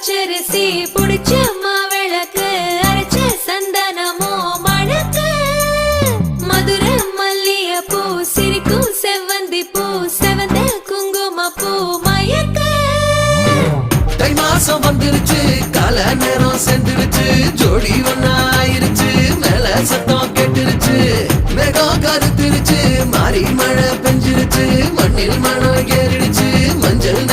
பச்சரிசி புடிச்ச மாவிளக்கு அரைச்ச சந்தனமோ மணக்கு மதுர மல்லிய பூ சிரிக்கும் செவ்வந்தி பூ செவந்த குங்கும பூ மயக்க தை மாசம் வந்துருச்சு கால நேரம் சென்றுருச்சு ஜோடி ஒன்னா ஆயிருச்சு மேல சத்தம் கேட்டுருச்சு மேகம் கருத்துருச்சு மாறி மழை பெஞ்சிருச்சு மண்ணில் மனம் ஏறிடுச்சு மஞ்சள்